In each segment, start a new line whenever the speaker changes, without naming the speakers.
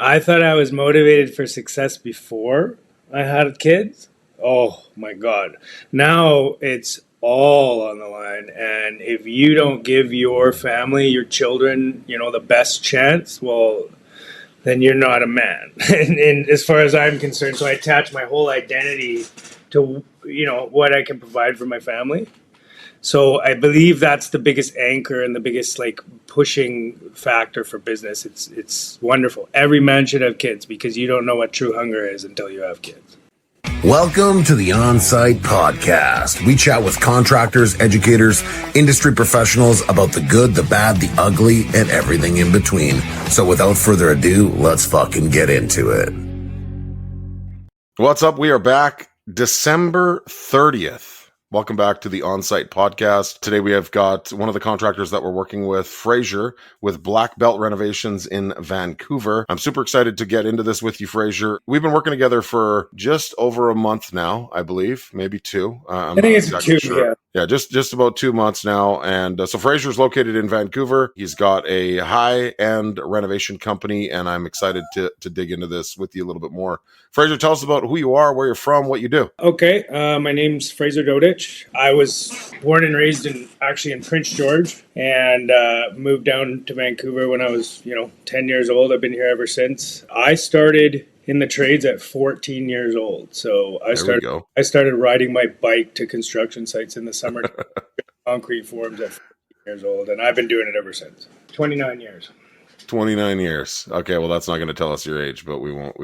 I thought I was motivated for success before I had kids. Oh my God. Now it's all on the line. And if you don't give your family, your children, the best chance, well, then you're not a man. And as far as I'm concerned, so I attach my whole identity to, what I can provide for my family. So I believe that's the biggest anchor and the biggest pushing factor for business. It's wonderful. Every man should have kids because you don't know what true hunger is until you have kids.
Welcome to the Onsite podcast. We chat with contractors, educators, industry professionals about the good, the bad, the ugly, and everything in between. So without further ado, let's fucking get into it.
What's up? We are back December 30th. Welcome back to the Onsite podcast. Today we have got one of the contractors that we're working with, Fraser, with Black Belt Renovations in Vancouver. I'm super excited to get into this with you, Fraser. We've been working together for just over a month now, I believe, maybe two.
I think it's exactly 2, sure.
Yeah, just about 2 months now. And so Fraser's located in Vancouver. He's got a high-end renovation company, and I'm excited to dig into this with you a little bit more. Fraser, tell us about who you are, where you're from, what you do.
Okay, my name's Fraser Dodich. I was born and raised in Prince George and moved down to Vancouver when I was, 10 years old. I've been here ever since. I started in the trades at 14 years old. So I started riding my bike to construction sites in the summer, concrete forms at 14 years old, and I've been doing it ever since. 29 years.
29 years. Okay, well, that's not going to tell us your age, but we won't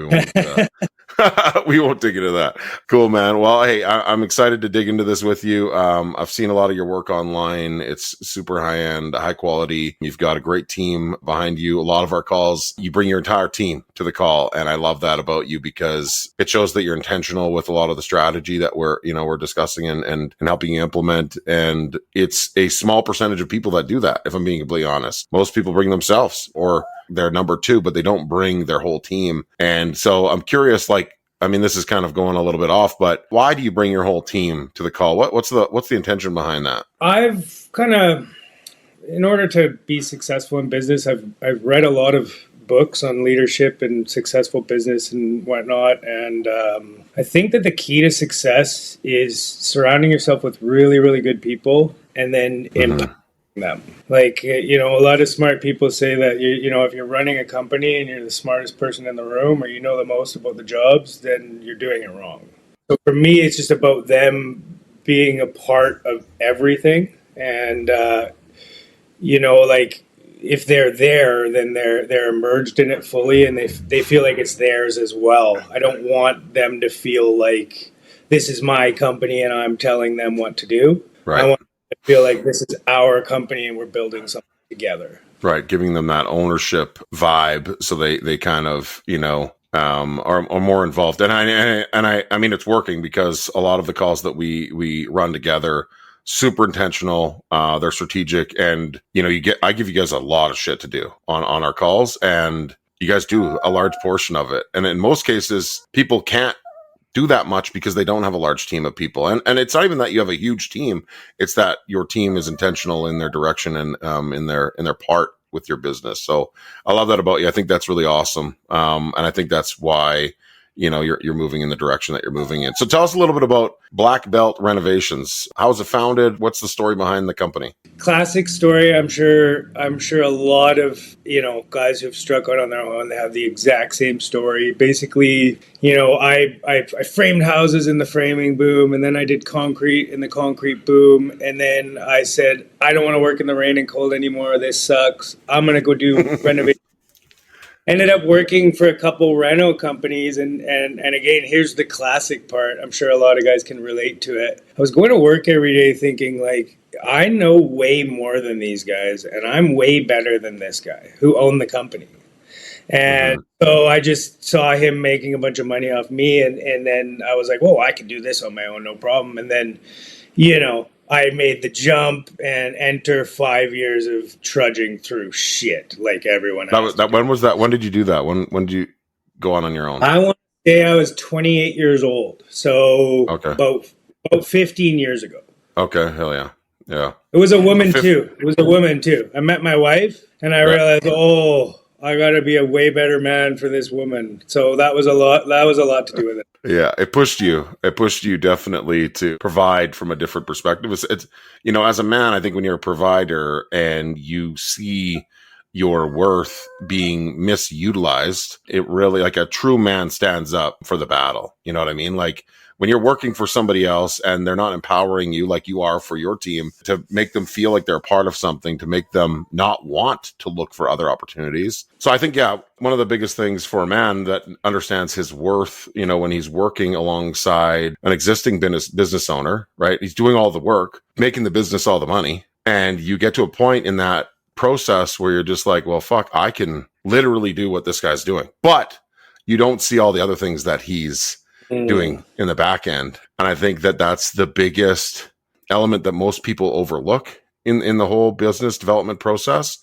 we won't dig into that. Cool, man. Well, hey, I'm excited to dig into this with you. I've seen a lot of your work online. It's super high end, high quality. You've got a great team behind you. A lot of our calls, you bring your entire team to the call. And I love that about you because it shows that you're intentional with a lot of the strategy that we're discussing and helping you implement. And it's a small percentage of people that do that, if I'm being completely honest. Most people bring themselves or they're number two, but they don't bring their whole team. And so I'm curious, this is kind of going a little bit off, but why do you bring your whole team to the call? What's the intention behind that?
I've in order to be successful in business, I've read a lot of books on leadership and successful business and whatnot. And I think that the key to success is surrounding yourself with really, really good people and then impacting them. A lot of smart people say that if you're running a company and you're the smartest person in the room or you know the most about the jobs, then you're doing it wrong. So for me, it's just about them being a part of everything. And if they're there, then they're immersed in it fully and they feel like it's theirs as well. I don't want them to feel like this is my company and I'm telling them what to do.
Right.
I want I feel like this is our company and we're building something together.
Right. Giving them that ownership vibe. So they kind of, are more involved. And I mean, it's working because a lot of the calls that we run together, super intentional. They're strategic and, I give you guys a lot of shit to do on our calls and you guys do a large portion of it. And in most cases, people can't do that much because they don't have a large team of people. And it's not even that you have a huge team. It's that your team is intentional in their direction and in their part with your business. So I love that about you. I think that's really awesome. And I think that's why, you're moving in the direction that you're moving in. So tell us a little bit about Black Belt Renovations. How was it founded? What's the story behind the company?
Classic story. I'm sure a lot of, guys who've struck out on their own, they have the exact same story. Basically, I framed houses in the framing boom, and then I did concrete in the concrete boom. And then I said, I don't want to work in the rain and cold anymore. This sucks. I'm going to go do renovation. Ended up working for a couple reno companies, and again, here's the classic part. I'm sure a lot of guys can relate to it. I was going to work every day thinking, I know way more than these guys, and I'm way better than this guy who owned the company. And so I just saw him making a bunch of money off me, and then I was like, whoa, I can do this on my own, no problem. And then, I made the jump and enter 5 years of trudging through shit like everyone else.
When was that? When did you do that? When did you go on your own?
I want to say I was 28 years old. So about 15 years ago.
Okay. Hell yeah. Yeah.
It was a woman too. I met my wife and I realized, I got to be a way better man for this woman. So that was a lot. That was a lot to do with it.
Yeah, it pushed you. It pushed you definitely to provide from a different perspective. It's as a man, I think when you're a provider and you see your worth being misutilized, it really, like, a true man stands up for the battle. You know what I mean? Like, when you're working for somebody else and they're not empowering you like you are for your team, to make them feel like they're a part of something, to make them not want to look for other opportunities. So I think, one of the biggest things for a man that understands his worth, when he's working alongside an existing business owner, right? He's doing all the work, making the business all the money. And you get to a point in that process where you're just like, well, fuck, I can literally do what this guy's doing. But you don't see all the other things that he's doing in the back end. And I think that that's the biggest element that most people overlook in the whole business development process.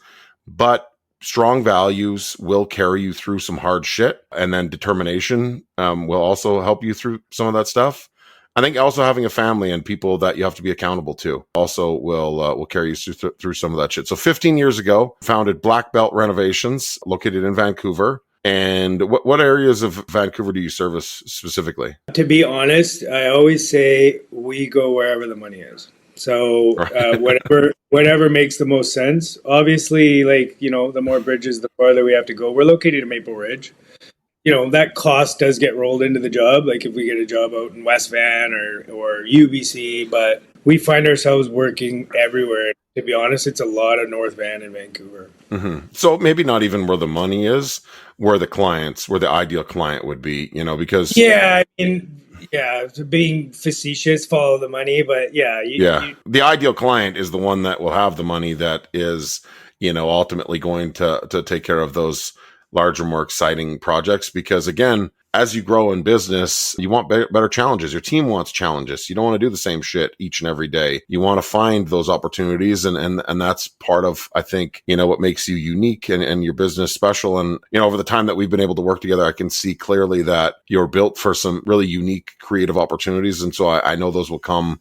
But strong values will carry you through some hard shit, and then determination will also help you through some of that stuff. I think also having a family and people that you have to be accountable to also will carry you through some of that shit. So 15 years ago, founded Black Belt Renovations, located in Vancouver. And what areas of Vancouver do you service specifically?
To be honest, I always say we go wherever the money is. So whatever makes the most sense. Obviously, the more bridges, the farther we have to go. We're located in Maple Ridge. That cost does get rolled into the job. Like if we get a job out in West Van or UBC, but we find ourselves working everywhere. To be honest, it's a lot of North Van and Vancouver.
Mm-hmm. So maybe not even where the money is, where the ideal client would be, because...
Yeah, being facetious, follow the money, but
the ideal client is the one that will have the money that is, ultimately going to take care of those larger, more exciting projects. Because again, as you grow in business, you want better challenges. Your team wants challenges. You don't want to do the same shit each and every day. You want to find those opportunities. And that's part of, I think, what makes you unique and your business special. And, over the time that we've been able to work together, I can see clearly that you're built for some really unique, creative opportunities. And so I know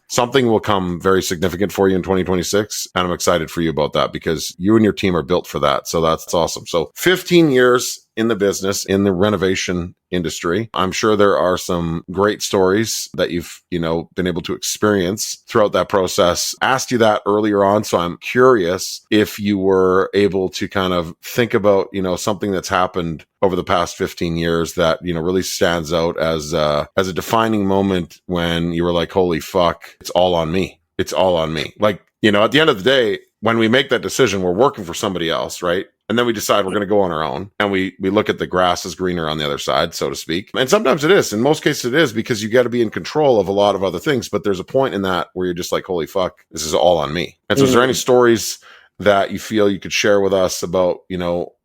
something will come very significant for you in 2026. And I'm excited for you about that because you and your team are built for that. So that's awesome. So 15 years in the business, in the renovation industry. I'm sure there are some great stories that you've, been able to experience throughout that process. Asked you that earlier on, so I'm curious if you were able to kind of think about, something that's happened over the past 15 years that, really stands out as a defining moment when you were like, holy fuck, it's all on me. It's all on me. Like, at the end of the day, when we make that decision, we're working for somebody else, right? And then we decide we're going to go on our own, and we look at the grass is greener on the other side, so to speak. And sometimes it is. In most cases it is, because you got to be in control of a lot of other things. But there's a point in that where you're just like, holy fuck, this is all on me. And so is there any stories that you feel you could share with us about,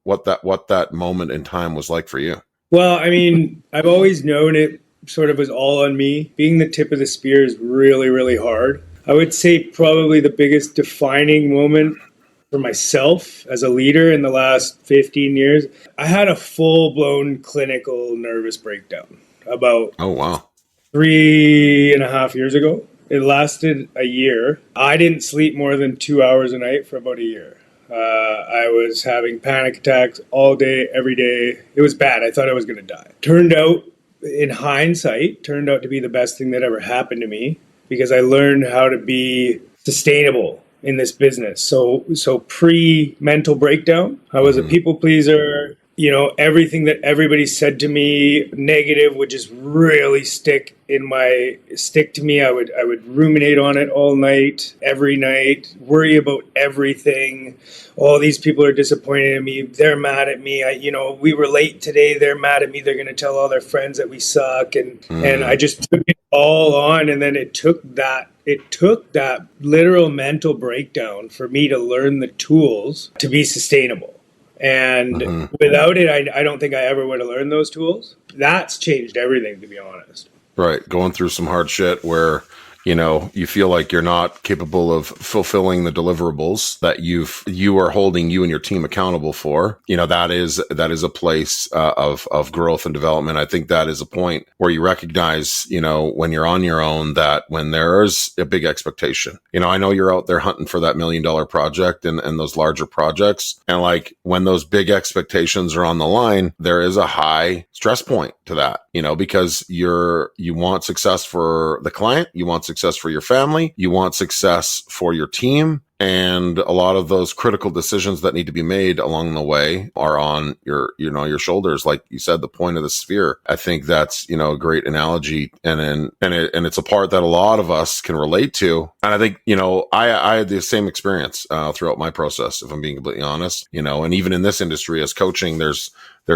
what that moment in time was like for you?
Well, I mean, I've always known it sort of was all on me. Being the tip of the spear is really, really hard. I would say probably the biggest defining moment for myself as a leader in the last 15 years, I had a full-blown clinical nervous breakdown about 3.5 years ago. It lasted a year. I didn't sleep more than 2 hours a night for about a year. I was having panic attacks all day, every day. It was bad. I thought I was going to die. Turned out, in hindsight, to be the best thing that ever happened to me because I learned how to be sustainable in this business. So pre-mental breakdown, I was a people pleaser. Everything that everybody said to me negative would just really stick to me. I would ruminate on it all night, every night, worry about everything. All these people are disappointed in me. They're mad at me. We were late today. They're mad at me. They're going to tell all their friends that we suck. And I just took it all on. And then it took that literal mental breakdown for me to learn the tools to be sustainable. And without it, I don't think I ever would have learned those tools. That's changed everything, to be honest.
Right. Going through some hard shit where you feel like you're not capable of fulfilling the deliverables that you are holding you and your team accountable for, that is a place of growth and development. I think that is a point where you recognize, when you're on your own, that when there is a big expectation, I know you're out there hunting for that $1 million project and those larger projects. And like when those big expectations are on the line, there is a high stress point to that, because you want success for the client, you want success for your family, you want success for your team. And a lot of those critical decisions that need to be made along the way are on your shoulders. Like you said, the point of the sphere. I think that's, a great analogy. And it's a part that a lot of us can relate to. And I think, I had the same experience, throughout my process, if I'm being completely honest, and even in this industry as coaching, there's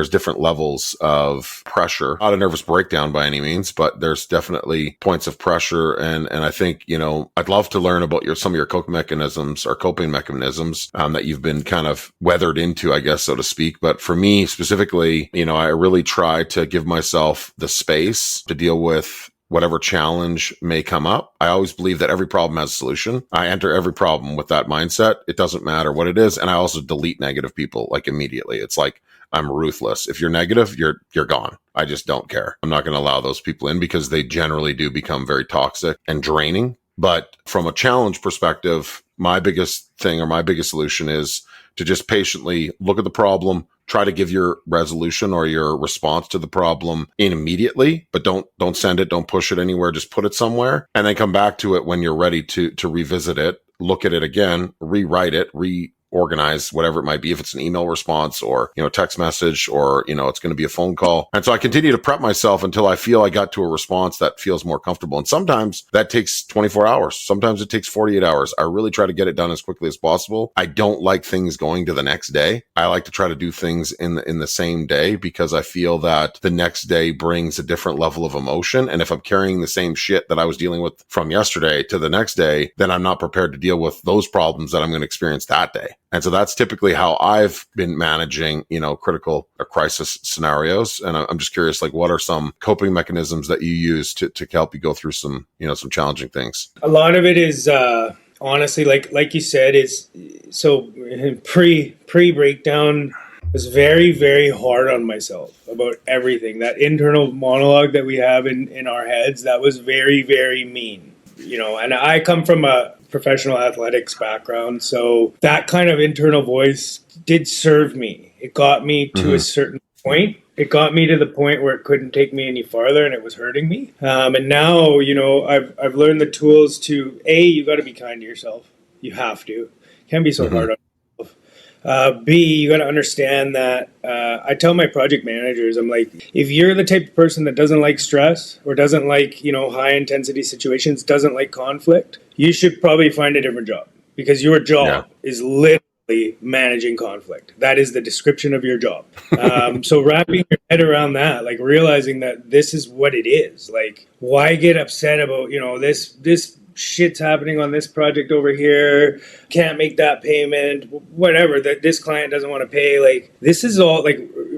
different levels of pressure, not a nervous breakdown by any means, but there's definitely points of pressure. And I think, I'd love to learn about some of your coping mechanisms that you've been kind of weathered into, I guess, so to speak. But for me specifically, I really try to give myself the space to deal with whatever challenge may come up. I always believe that every problem has a solution. I enter every problem with that mindset. It doesn't matter what it is. And I also delete negative people like immediately. It's like, I'm ruthless. If you're negative, you're gone. I just don't care. I'm not going to allow those people in because they generally do become very toxic and draining. But from a challenge perspective, my biggest thing or my biggest solution is to just patiently look at the problem, try to give your resolution or your response to the problem in immediately, but don't send it, don't push it anywhere, just put it somewhere and then come back to it when you're ready to revisit it, look at it again, rewrite it, organize whatever it might be, if it's an email response or, text message or, it's going to be a phone call. And so I continue to prep myself until I feel I got to a response that feels more comfortable. And sometimes that takes 24 hours. Sometimes it takes 48 hours. I really try to get it done as quickly as possible. I don't like things going to the next day. I like to try to do things in the same day because I feel that the next day brings a different level of emotion. And if I'm carrying the same shit that I was dealing with from yesterday to the next day, then I'm not prepared to deal with those problems that I'm going to experience that day. And so that's typically how I've been managing, critical or crisis scenarios. And I'm just curious, like, what are some coping mechanisms that you use to help you go through some challenging things?
A lot of it is, honestly, like you said, is so pre-breakdown was very, very hard on myself about everything. That internal monologue that we have in our heads, that was very, very mean, and I come from a professional athletics background. So that kind of internal voice did serve me. It got me to a certain point. It got me to the point where it couldn't take me any farther and it was hurting me. And now, I've learned the tools to, you got to be kind to yourself. You have to. Can't be so hard on yourself. B, you got to understand that I tell my project managers, I'm like, if you're the type of person that doesn't like stress or doesn't like, high intensity situations, doesn't like conflict, you should probably find a different job because your job is literally managing conflict. That is the description of your job. So wrapping your head around that, like realizing that this is what it is. Like, why get upset about, this shit's happening on this project over here, can't make that payment, whatever, that this client doesn't want to pay. Like, this is all, like,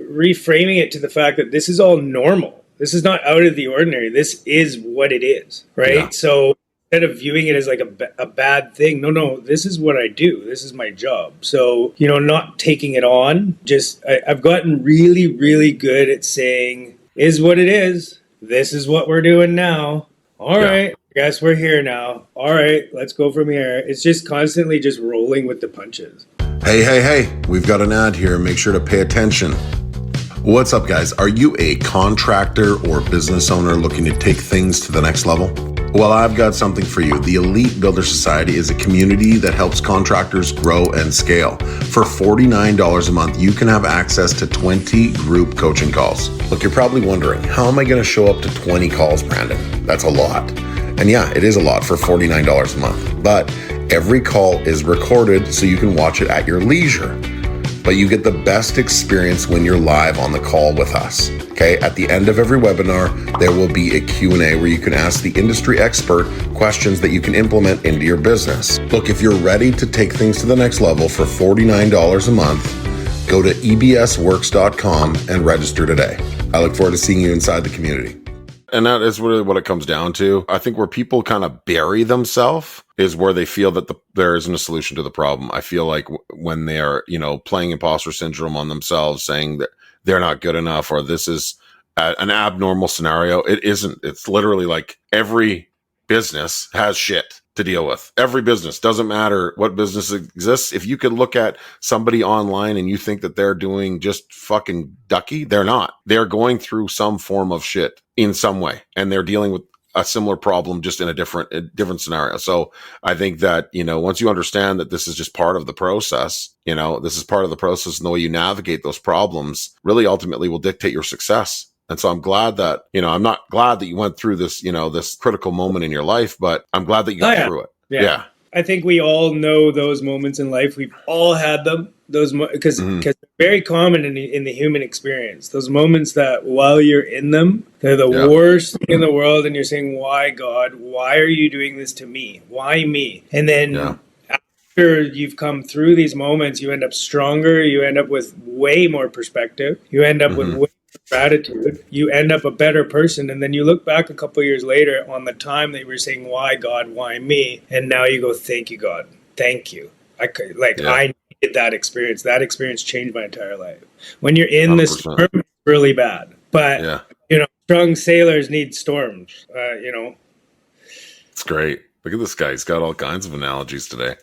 reframing it to the fact that this is all normal. This is not out of the ordinary. This is what it is, right? Yeah. So instead of viewing it as like a bad thing, no, this is what I do. This is my job. So, not taking it on, I've gotten really, really good at saying, is what it is. This is what we're doing now. All right. Guess we're here now. All right, let's go from here. It's just constantly just rolling with the punches.
Hey, we've got an ad here. Make sure to pay attention. What's up, guys? Are you a contractor or business owner looking to take things to the next level? Well, I've got something for you. The Elite Builder Society is a community that helps contractors grow and scale. For $49 a month, you can have access to 20 group coaching calls. Look, you're probably wondering, how am I going to show up to 20 calls, Brandon? That's a lot. And yeah, it is a lot for $49 a month, but every call is recorded so you can watch it at your leisure. But you get the best experience when you're live on the call with us. Okay, at the end of every webinar, there will be a Q&A where you can ask the industry expert questions that you can implement into your business. Look, if you're ready to take things to the next level for $49 a month, go to ebsworks.com and register today. I look forward to seeing you inside the community.
And that is really what it comes down to. I think where people kind of bury themselves is where they feel that there isn't a solution to the problem. I feel like when they're, playing imposter syndrome on themselves, saying that they're not good enough or this is an abnormal scenario. It isn't. It's literally like every business has shit to deal with. Every business, doesn't matter what business exists. If you could look at somebody online and you think that they're doing just fucking ducky, they're not. They're going through some form of shit in some way, and they're dealing with a similar problem just in a different scenario. So I think that, once you understand that this is just part of the process, this is part of the process, and the way you navigate those problems really ultimately will dictate your success. And so I'm glad that, I'm not glad that you went through this, this critical moment in your life, but I'm glad that you got through it. Yeah.
I think we all know those moments in life. We've all had them, because they're very common in the human experience. Those moments that while you're in them, they're the worst thing in the world. And you're saying, why, God, why are you doing this to me? Why me? And then after you've come through these moments, you end up stronger. You end up with way more perspective. You end up with way more gratitude. You end up a better person. And then you look back a couple of years later on the time that you were saying, why, God, why me? And now you go, thank you, God. Thank you. I needed that experience. That experience changed my entire life. When you're in 100%. This storm, it's really bad. But, strong sailors need storms,
It's great. Look at this guy. He's got all kinds of analogies today.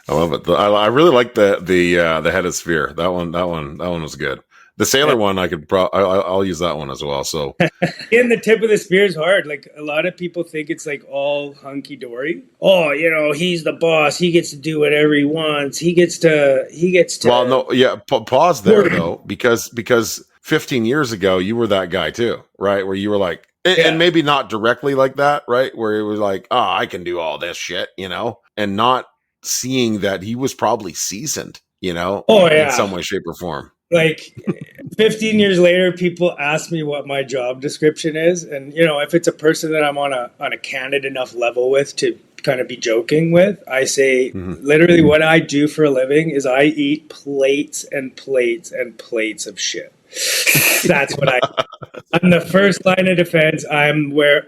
I love it. I really like the head of sphere. That one was good. The sailor one, I'll use that one as well. So,
in the tip of the spear is hard. Like a lot of people think it's like all hunky dory. Oh, he's the boss. He gets to do whatever he wants. He gets to.
Well, no, yeah. Pause there though, because 15 years ago you were that guy too, right? Where you were like, and maybe not directly like that, right? Where it was like, oh, I can do all this shit, and not seeing that he was probably seasoned, in some way, shape, or form.
Like 15 years later, people ask me what my job description is. And, if it's a person that I'm on a candid enough level with to kind of be joking with, I say literally what I do for a living is I eat plates and plates and plates of shit. That's what I do. I'm the first line of defense. I'm where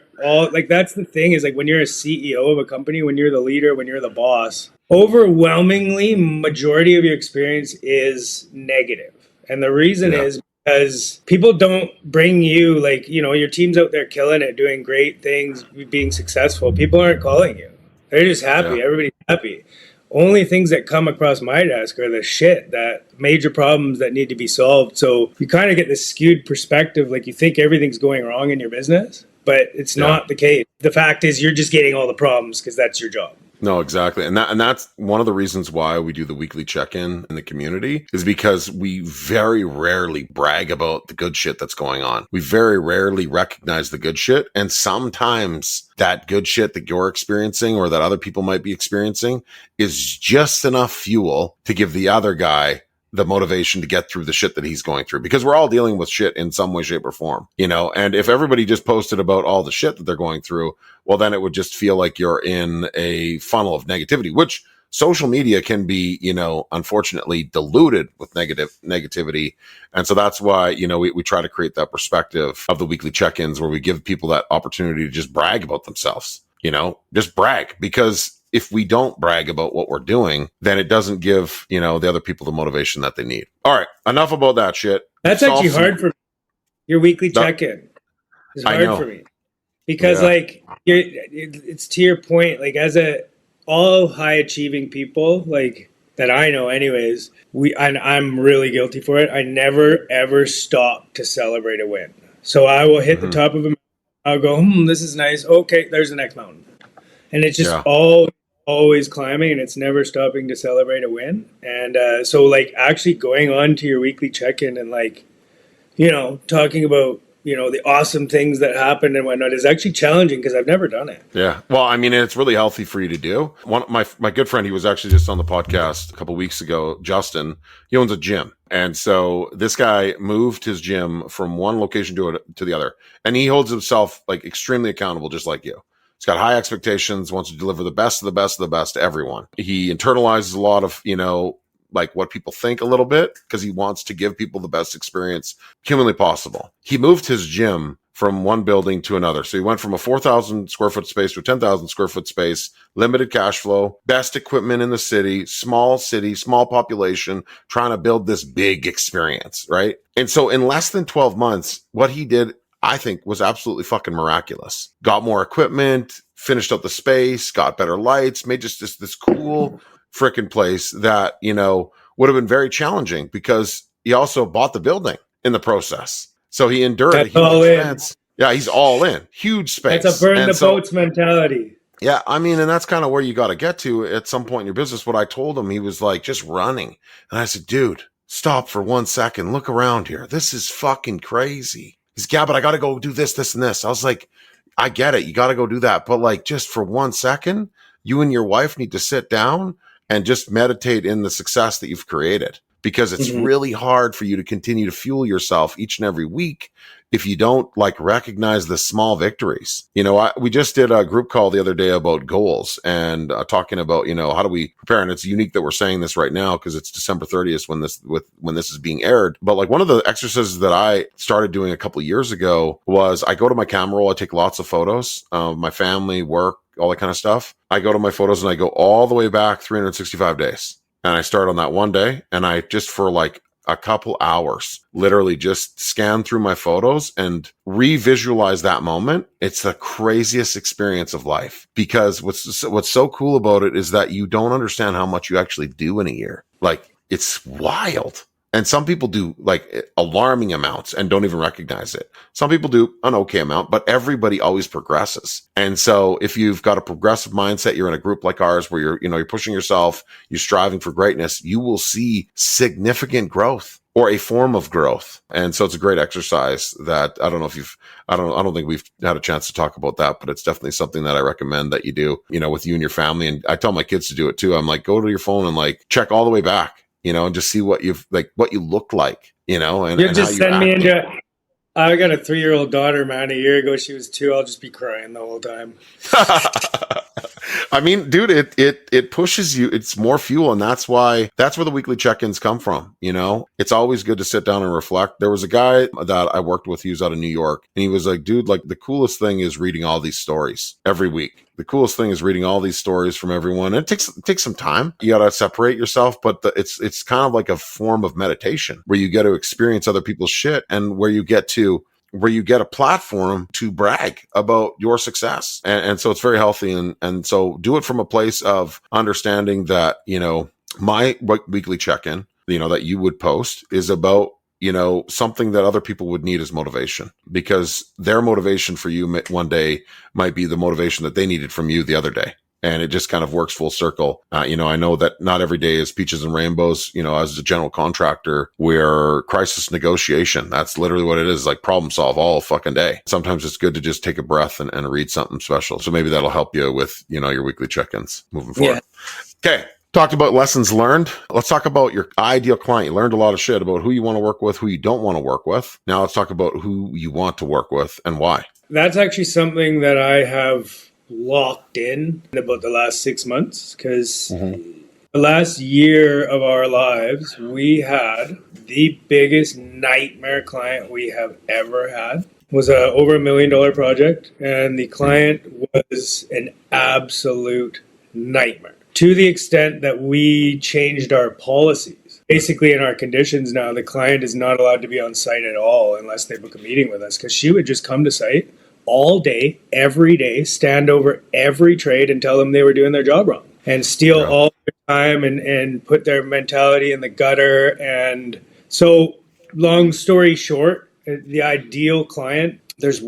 that's the thing is like when you're a CEO of a company, when you're the leader, when you're the boss, overwhelmingly majority of your experience is negative. And the reason is because people don't bring you your team's out there killing it, doing great things, being successful. People aren't calling you. They're just happy. Yeah. Everybody's happy. Only things that come across my desk are the shit, that major problems that need to be solved. So you kind of get this skewed perspective. Like you think everything's going wrong in your business, but it's not the case. The fact is you're just getting all the problems because that's your job.
No, exactly. And that's one of the reasons why we do the weekly check-in in the community is because we very rarely brag about the good shit that's going on. We very rarely recognize the good shit. And sometimes that good shit that you're experiencing or that other people might be experiencing is just enough fuel to give the other guy the motivation to get through the shit that he's going through, because we're all dealing with shit in some way, shape, or form, and if everybody just posted about all the shit that they're going through, well, then it would just feel like you're in a funnel of negativity, which social media can be, unfortunately diluted with negativity. And so that's why, we try to create that perspective of the weekly check-ins where we give people that opportunity to just brag about themselves, just brag, because if we don't brag about what we're doing, then it doesn't give, the other people the motivation that they need. All right. Enough about that shit.
That's actually hard for me. Your weekly check-in is hard for me because it's to your point, like as all high achieving people, like that I know anyways, I'm really guilty for it. I never ever stop to celebrate a win. So I will hit the top of a mountain. I'll go, this is nice. Okay, there's the next mountain. And it's just always climbing, and it's never stopping to celebrate a win. And so actually going on to your weekly check-in and talking about the awesome things that happened and whatnot is actually challenging because I've never done it.
Yeah, well, I mean, it's really healthy for you to do. One my good friend, he was actually just on the podcast a couple of weeks ago, Justin. He owns a gym, and so this guy moved his gym from one location to the other, and he holds himself extremely accountable, just like you. He's got high expectations, wants to deliver the best of the best of the best to everyone. He internalizes a lot of, what people think a little bit because he wants to give people the best experience humanly possible. He moved his gym from one building to another. So he went from a 4,000 square foot space to a 10,000 square foot space, limited cash flow, best equipment in the city, small population, trying to build this big experience, right? And so in less than 12 months, what he did, I think, was absolutely fucking miraculous. Got more equipment, finished up the space, got better lights, made just this cool freaking place that, you know, would have been very challenging because he also bought the building in the process. So he endured a huge expense. Yeah, he's all in. Huge space.
That's a burn the boats mentality.
Yeah, I mean, and that's kind of where you got to get to at some point in your business. What I told him, he was like just running. And I said, dude, stop for 1 second. Look around here. This is fucking crazy. He's like, yeah, but I got to go do this, this, and this. I was like, I get it. You got to go do that. But like, just for 1 second, you and your wife need to sit down and just meditate in the success that you've created, because it's really hard for you to continue to fuel yourself each and every week if you don't like recognize the small victories. You know, we just did a group call the other day about goals and talking about, you know, how do we prepare? And it's unique that we're saying this right now because it's December 30th when this is being aired. But like one of the exercises that I started doing a couple of years ago was I go to my camera roll, I take lots of photos of my family, work, all that kind of stuff. I go to my photos and I go all the way back 365 days. And I start on that one day and I just for like a couple hours, literally just scan through my photos and revisualize that moment. It's the craziest experience of life because what's so cool about it is that you don't understand how much you actually do in a year. Like it's wild. And some people do like alarming amounts and don't even recognize it. Some people do an okay amount, but everybody always progresses. And so if you've got a progressive mindset, you're in a group like ours where you're pushing yourself, you're striving for greatness, you will see significant growth or a form of growth. And so it's a great exercise that I don't think we've had a chance to talk about that, but it's definitely something that I recommend that you do, you know, with you and your family. And I tell my kids to do it too. I'm like, go to your phone and like check all the way back. You know, and just see what you look like, you know, and
you just send me into. I got a 3-year-old daughter, man. A year ago, she was 2. I'll just be crying the whole time.
I mean, dude, it pushes you. It's more fuel. And that's where the weekly check-ins come from. You know, it's always good to sit down and reflect. There was a guy that I worked with. He was out of New York and he was like, dude, like the coolest thing is reading all these stories every week. The coolest thing is reading all these stories from everyone. And it takes some time. You got to separate yourself, but it's kind of like a form of meditation where you get to experience other people's shit and where you get a platform to brag about your success. And so it's very healthy. And so do it from a place of understanding that, you know, my weekly check-in, you know, that you would post is about, you know, something that other people would need as motivation, because their motivation for you one day might be the motivation that they needed from you the other day. And it just kind of works full circle. You know, I know that not every day is peaches and rainbows. You know, as a general contractor, we're crisis negotiation. That's literally what it is, like problem solve all fucking day. Sometimes it's good to just take a breath and read something special. So maybe that'll help you with, you know, your weekly check-ins moving forward. Yeah. Okay. Talked about lessons learned. Let's talk about your ideal client. You learned a lot of shit about who you want to work with, who you don't want to work with. Now let's talk about who you want to work with and why.
That's actually something that I have locked in about the last 6 months, because the last year of our lives, we had the biggest nightmare client we have ever had. It was over $1 million project, and the client was an absolute nightmare, to the extent that we changed our policies. Basically, in our conditions now, the client is not allowed to be on site at all unless they book a meeting with us, because she would just come to site all day, every day, stand over every trade and tell them they were doing their job wrong and steal all their time and put their mentality in the gutter. And so, long story short, the ideal client, there's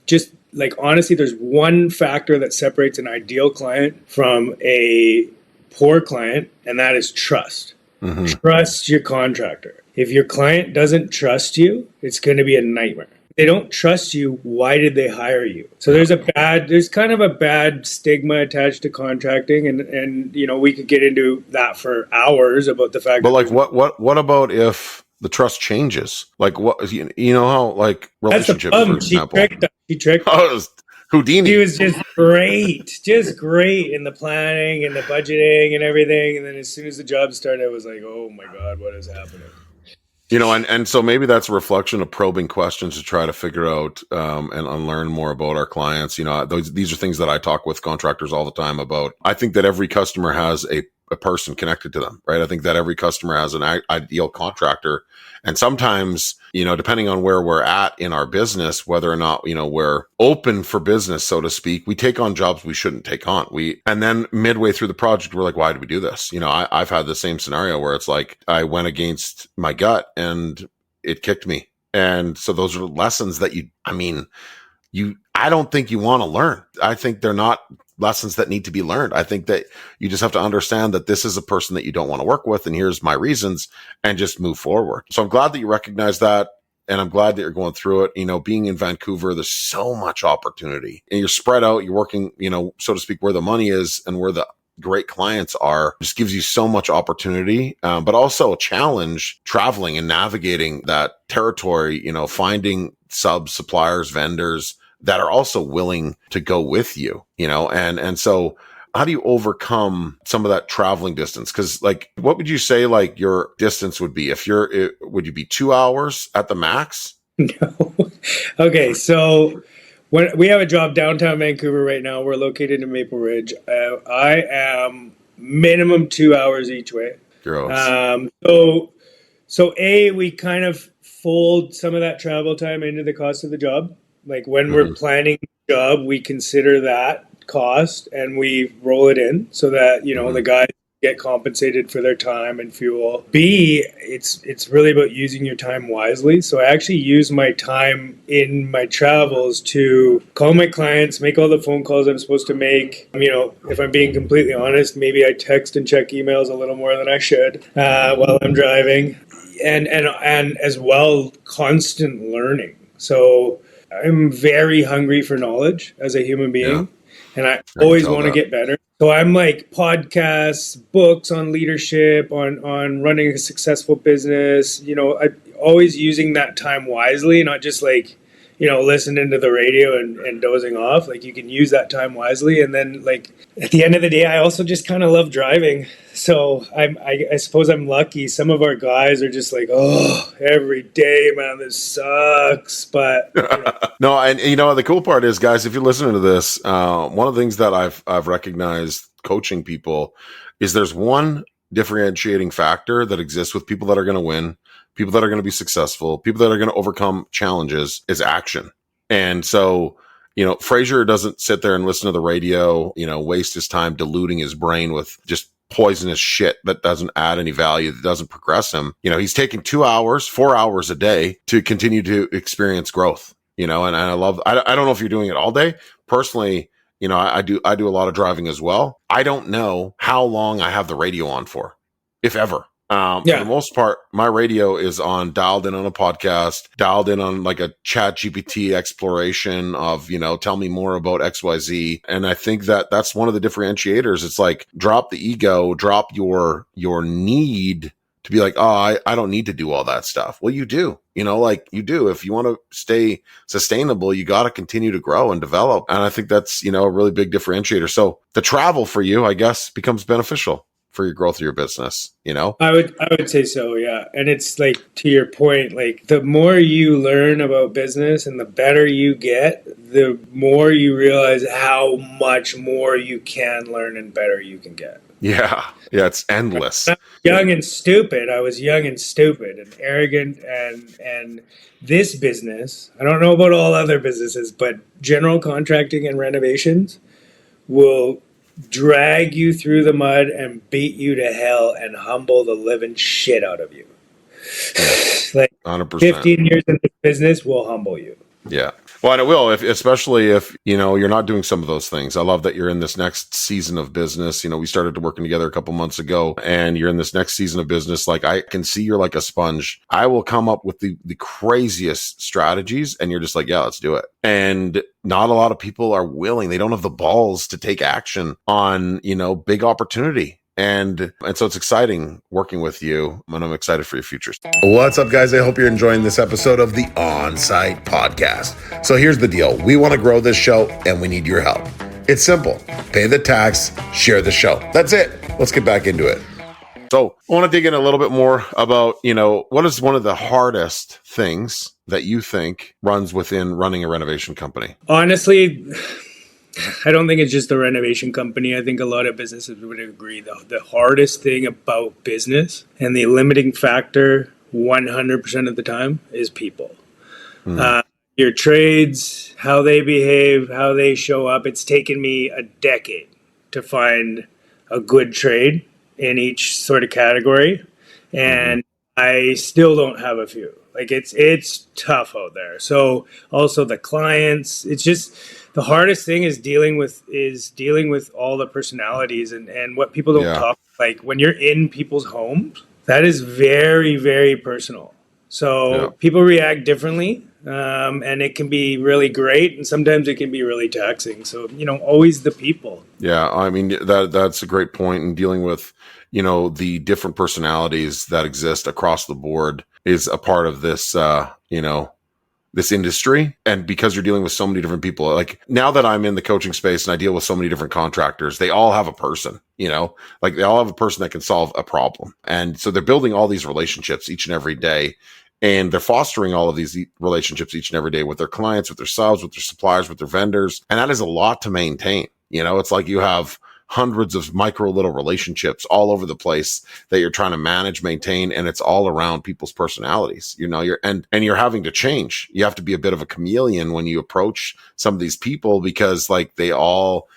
just like, honestly, there's one factor that separates an ideal client from a poor client, and that is trust. Trust your contractor. If your client doesn't trust you, it's going to be a nightmare. They don't trust you. Why did they hire you? So there's kind of a bad stigma attached to contracting, and you know, we could get into that for hours about the fact.
But like, what about if the trust changes? Like, what, you know how like relationships, for example.
She tricked.
Oh, Houdini.
She was just great in the planning and the budgeting and everything. And then as soon as the job started, I was like, oh my God, what is happening?
And so maybe that's a reflection of probing questions to try to figure out and unlearn more about our clients. These are things that I talk with contractors all the time about. I think that every customer has a person connected to them, right? I think that every customer has an ideal contractor. And sometimes, depending on where we're at in our business, whether or not, we're open for business, so to speak, we take on jobs we shouldn't take on. And then midway through the project, we're like, why did we do this? I've had the same scenario where it's like, I went against my gut and it kicked me. And so those are lessons that I don't think you want to learn. I think they're not lessons that need to be learned. I think that you just have to understand that this is a person that you don't want to work with, and here's my reasons, and just move forward. So I'm glad that you recognize that, and I'm glad that you're going through it. Being in Vancouver, there's so much opportunity, and you're spread out. You're working, so to speak, where the money is and where the great clients are. Just gives you so much opportunity, but also a challenge traveling and navigating that territory. Finding suppliers, vendors that are also willing to go with you, and so how do you overcome some of that traveling distance? Cause what would you say your distance would be would you be 2 hours at the max?
No. Okay. So when we have a job downtown Vancouver right now, we're located in Maple Ridge. I am minimum 2 hours each way.
Gross.
So we kind of fold some of that travel time into the cost of the job. Like when we're planning the job, we consider that cost and we roll it in so that, the guys get compensated for their time and fuel. B, it's really about using your time wisely. So I actually use my time in my travels to call my clients, make all the phone calls I'm supposed to make. If I'm being completely honest, maybe I text and check emails a little more than I should while I'm driving. And as well, constant learning. So I'm very hungry for knowledge as a human being, and I always want to get better. So I'm like podcasts, books on leadership, on running a successful business. I'm always using that time wisely, not just listening to the radio and dozing off. You can use that time wisely. And then at the end of the day, I also just kind of love driving. So I suppose I'm lucky. Some of our guys are just every day, man, this sucks. But
no, and the cool part is, guys, if you're listening to this, one of the things that I've recognized coaching people is there's one differentiating factor that exists with people that are going to win, people that are going to be successful, people that are going to overcome challenges is action. And so, Fraser doesn't sit there and listen to the radio, waste his time diluting his brain with just poisonous shit that doesn't add any value, that doesn't progress him. He's taking 2 hours, 4 hours a day to continue to experience growth, and I don't know if you're doing it all day. Personally, I do a lot of driving as well. I don't know how long I have the radio on for, if ever. For the most part, my radio is dialed in on a podcast, dialed in on a chat GPT exploration of, tell me more about XYZ. And I think that that's one of the differentiators. It's drop the ego, drop your need to be I don't need to do all that stuff. Well, you do, you do. If you want to stay sustainable, you got to continue to grow and develop. And I think that's, a really big differentiator. So the travel for you, I guess, becomes beneficial for your growth of your business, I
would say so, yeah. And it's to your point, the more you learn about business and the better you get, the more you realize how much more you can learn and better you can get.
Yeah, it's endless.
Young and stupid. I was young and stupid and arrogant, and this business, I don't know about all other businesses, but general contracting and renovations will drag you through the mud and beat you to hell and humble the living shit out of you.
100%.
15 years in this business will humble you.
Yeah. Well, and it will, especially if, you're not doing some of those things. I love that you're in this next season of business. We started working together a couple months ago, and you're in this next season of business. I can see you're like a sponge. I will come up with the craziest strategies, and you're just yeah, let's do it. And not a lot of people are willing. They don't have the balls to take action on, big opportunity. And so it's exciting working with you, and I'm excited for your future.
What's up, guys? I hope you're enjoying this episode of the Onsite podcast. So here's the deal. We want to grow this show, and we need your help. It's simple. Pay the tax, share the show. That's it. Let's get back into it.
So I want to dig in a little bit more about, what is one of the hardest things that you think runs within running a renovation company?
Honestly, I don't think it's just the renovation company. I think a lot of businesses would agree. The hardest thing about business and the limiting factor 100% of the time is people. Your trades, how they behave, how they show up. It's taken me a decade to find a good trade in each sort of category. And I still don't have a few. Like it's tough out there. So also the clients, it's just the hardest thing is dealing with all the personalities and what people don't talk. Like when you're in people's homes, that is very, very personal. So people react differently, and it can be really great, and sometimes it can be really taxing. So always the people.
Yeah, I mean that's a great point. In dealing with the different personalities that exist across the board is a part of this this industry. And because you're dealing with so many different people, like now that I'm in the coaching space and I deal with so many different contractors, they all have a person, like they all have a person that can solve a problem. And so they're building all these relationships each and every day. And they're fostering all of these relationships each and every day with their clients, with their subs, with their suppliers, with their vendors. And that is a lot to maintain. It's like you have hundreds of micro little relationships all over the place that you're trying to manage, maintain, and it's all around people's personalities. You're having to change. You have to be a bit of a chameleon when you approach some of these people because like they all,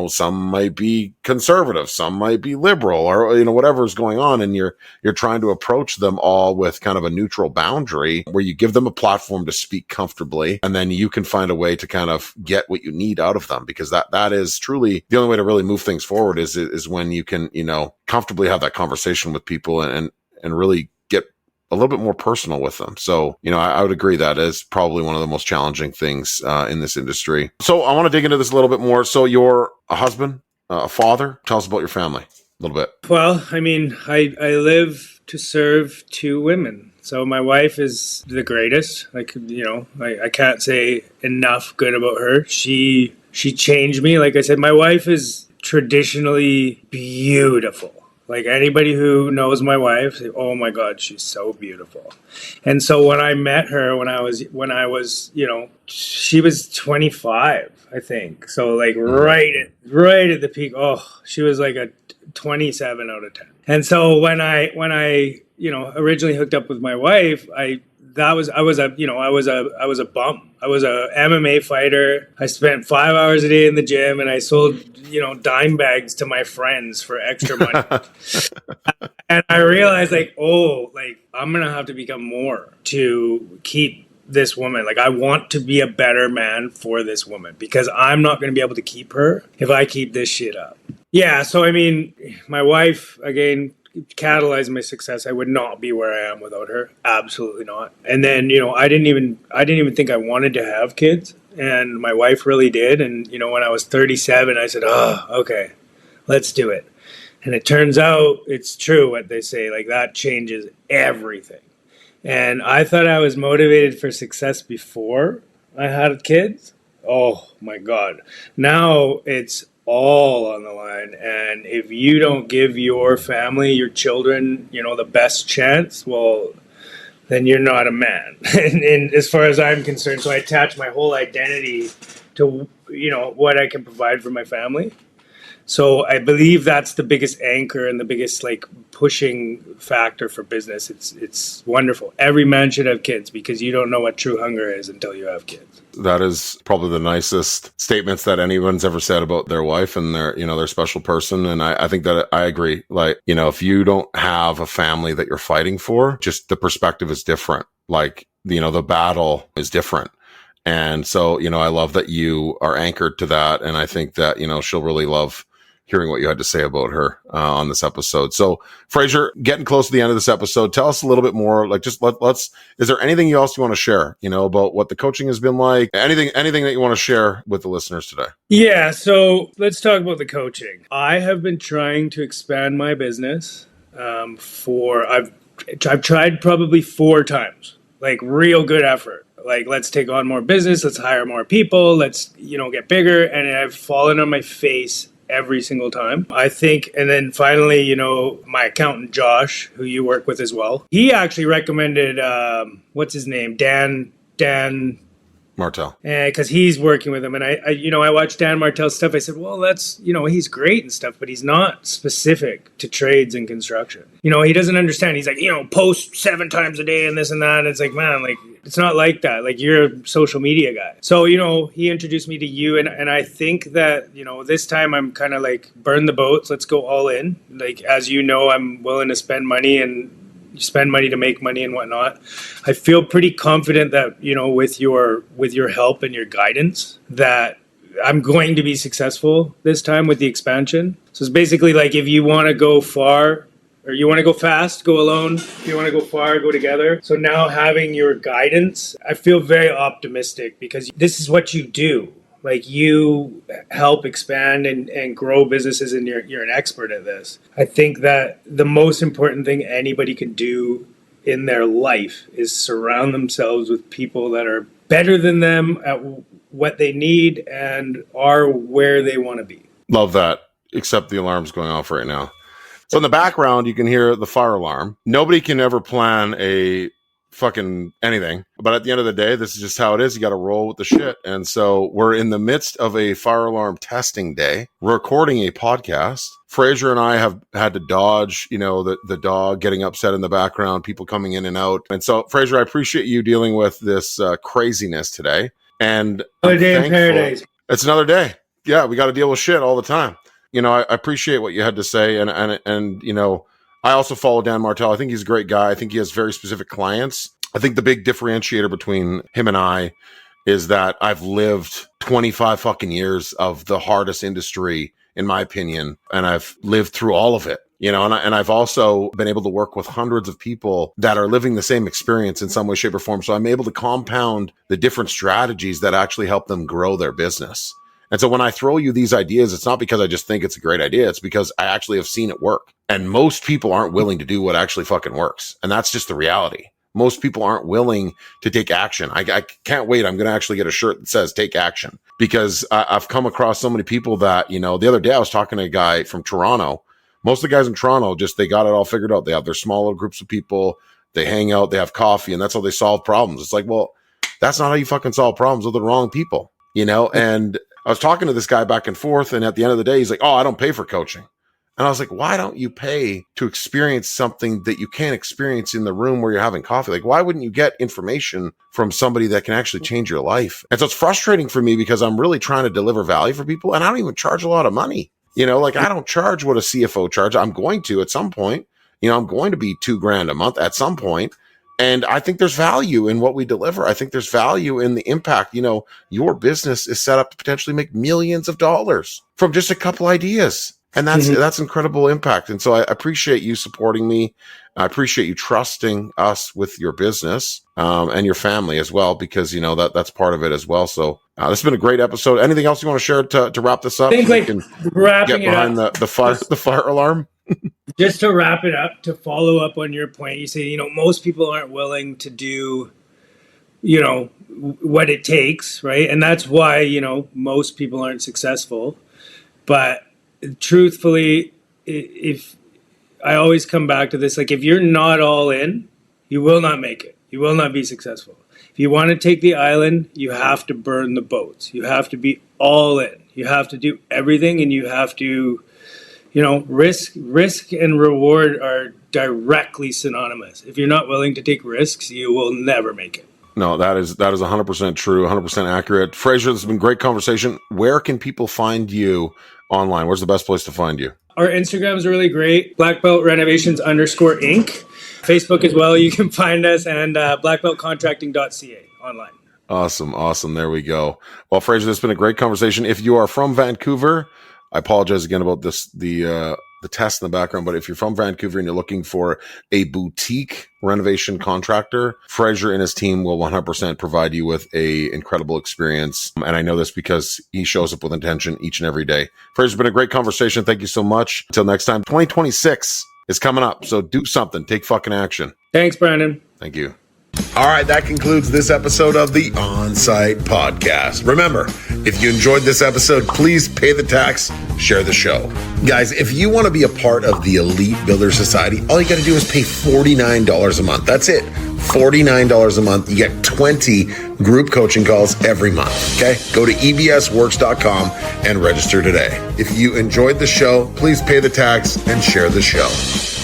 some might be conservative, some might be liberal, or whatever is going on, and you're trying to approach them all with kind of a neutral boundary where you give them a platform to speak comfortably, and then you can find a way to kind of get what you need out of them, because that is truly the only way to really move things forward is when you can comfortably have that conversation with people and really get a little bit more personal with them. So, I would agree that is probably one of the most challenging things in this industry. So I want to dig into this a little bit more. So you're a husband, a father. Tell us about your family a little bit.
Well, I mean, I live to serve two women. So my wife is the greatest. I can't say enough good about her. She changed me. Like I said, my wife is traditionally beautiful. Like anybody who knows my wife, say, oh my God, she's so beautiful. And so when I met her, when I was, she was 25, I think. So like right at the peak. Oh, she was like a 27 out of 10. And so when I originally hooked up with my wife, I was a bum. I was a MMA fighter. I spent 5 hours a day in the gym, and I sold dime bags to my friends for extra money. And I realized I'm gonna have to become more to keep this woman. Like I want to be a better man for this woman, because I'm not gonna be able to keep her if I keep this shit up. Yeah, so I mean, my wife again catalyzed my success. I would not be where I am without her. Absolutely not. And then, I didn't even think I wanted to have kids. And my wife really did. And, when I was 37, I said, oh, okay, let's do it. And it turns out it's true what they say, like that changes everything. And I thought I was motivated for success before I had kids. Oh my God. Now it's all on the line, and if you don't give your family, your children, the best chance, well, then you're not a man. and as far as I'm concerned, so I attach my whole identity to what I can provide for my family. So I believe that's the biggest anchor and the biggest pushing factor for business. It's wonderful. Every man should have kids, because you don't know what true hunger is until you have kids.
That is probably the nicest statements that anyone's ever said about their wife and their special person. And I think that I agree. If you don't have a family that you're fighting for, just the perspective is different. The battle is different. And so, I love that you are anchored to that. And I think that, she'll really love hearing what you had to say about her on this episode. So Fraser, getting close to the end of this episode, tell us a little bit more, is there anything else you want to share, about what the coaching has been like? Anything that you want to share with the listeners today?
Yeah. So let's talk about the coaching. I have been trying to expand my business I've tried probably 4 times, real good effort. Let's take on more business. Let's hire more people. Let's, get bigger. And I've fallen on my face every single time. I think, and then finally, you know, my accountant, Josh, who you work with as well, he actually recommended, what's his name? Dan
Martel.
because he's working with him. And I watched Dan Martell's stuff. I said, well, that's, you know, he's great and stuff, but he's not specific to trades and construction. You know, he doesn't understand. He's like, you know, post 7 times a day and this and that. And it's like, man, like, it's not like that. Like, you're a social media guy. So, you know, he introduced me to you. And I think that, you know, this time I'm kind of like, burn the boats. Let's go all in. Like, as you know, I'm willing to spend money and spend money to make money and whatnot. I feel pretty confident that, you know, with your help and your guidance, that I'm going to be successful this time with the expansion. So it's basically like, if you want to go far or you want to go fast, go alone. If you want to go far, go together. So now having your guidance, I feel very optimistic because this is what you do. Like, you help expand and grow businesses, and you're an expert at this. I think that the most important thing anybody can do in their life is surround themselves with people that are better than them at what they need and are where they want to be.
Love that, except the alarm's going off right now. So in the background, you can hear the fire alarm. Nobody can ever plan a fucking anything, but at the end of the day, this is just how it is. You got to roll with the shit. And so we're in the midst of a fire alarm testing day, recording a podcast. Fraser and I have had to dodge, you know, the dog getting upset in the background, people coming in and out. And so, Fraser, I appreciate you dealing with this craziness today. And
another day in paradise.
It's another day. Yeah, we got to deal with shit all the time. You know, I appreciate what you had to say, and you know, I also follow Dan Martell. I think he's a great guy. I think he has very specific clients. I think the big differentiator between him and I is that I've lived 25 fucking years of the hardest industry, in my opinion, and I've lived through all of it. You know, and I've also been able to work with hundreds of people that are living the same experience in some way, shape, or form. So I'm able to compound the different strategies that actually help them grow their business. And so when I throw you these ideas, it's not because I just think it's a great idea. It's because I actually have seen it work. And most people aren't willing to do what actually fucking works. And that's just the reality. Most people aren't willing to take action. I can't wait. I'm going to actually get a shirt that says take action, because I've come across so many people that, you know, the other day I was talking to a guy from Toronto. Most of the guys in Toronto, they got it all figured out. They have their smaller groups of people. They hang out, they have coffee, and that's how they solve problems. It's like, well, that's not how you fucking solve problems with the wrong people, you know? And I was talking to this guy back and forth, and at the end of the day, he's like, oh, I don't pay for coaching. And I was like, why don't you pay to experience something that you can't experience in the room where you're having coffee? Like, why wouldn't you get information from somebody that can actually change your life? And so it's frustrating for me because I'm really trying to deliver value for people, and I don't even charge a lot of money. You know, like, I don't charge what a CFO charges. I'm going to at some point. You know, I'm going to be $2,000 a month at some point. And I think there's value in what we deliver. I think there's value in the impact. You know, your business is set up to potentially make millions of dollars from just a couple ideas. And that's incredible impact. And so I appreciate you supporting me. I appreciate you trusting us with your business, and your family as well, because, you know, that's part of it as well. So this has been a great episode. Anything else you want to share to wrap this up?
I think, like, wrapping
get behind the fire alarm.
Just to wrap it up, to follow up on your point, you say, you know, most people aren't willing to do, you know, what it takes, right? And that's why, you know, most people aren't successful. But truthfully, if I always come back to this, like, if you're not all in, you will not make it. You will not be successful. If you want to take the island, you have to burn the boats. You have to be all in. You have to do everything, and you have to, you know, risk and reward are directly synonymous. If you're not willing to take risks, you will never make it.
No, that is 100% true, 100% accurate. Fraser, this has been a great conversation. Where can people find you online? Where's the best place to find you?
Our Instagram's really great. Black Belt Renovations _Inc. Facebook as well. You can find us, and blackbeltcontracting.ca online.
Awesome. There we go. Well, Fraser, this has been a great conversation. If you are from Vancouver, I apologize again about this, the test in the background, but if you're from Vancouver and you're looking for a boutique renovation contractor, Fraser and his team will 100% provide you with a incredible experience. And I know this because he shows up with intention each and every day. Fraser's been a great conversation. Thank you so much. Until next time, 2026 is coming up. So do something. Take fucking action.
Thanks, Brandon.
Thank you.
All right, that concludes this episode of the Onsite Podcast. Remember, if you enjoyed this episode, please pay the tax, share the show. Guys, if you want to be a part of the Elite Builder Society, all you got to do is pay $49 a month. That's it. $49 a month. You get 20 group coaching calls every month. Okay? Go to ebsworks.com and register today. If you enjoyed the show, please pay the tax and share the show.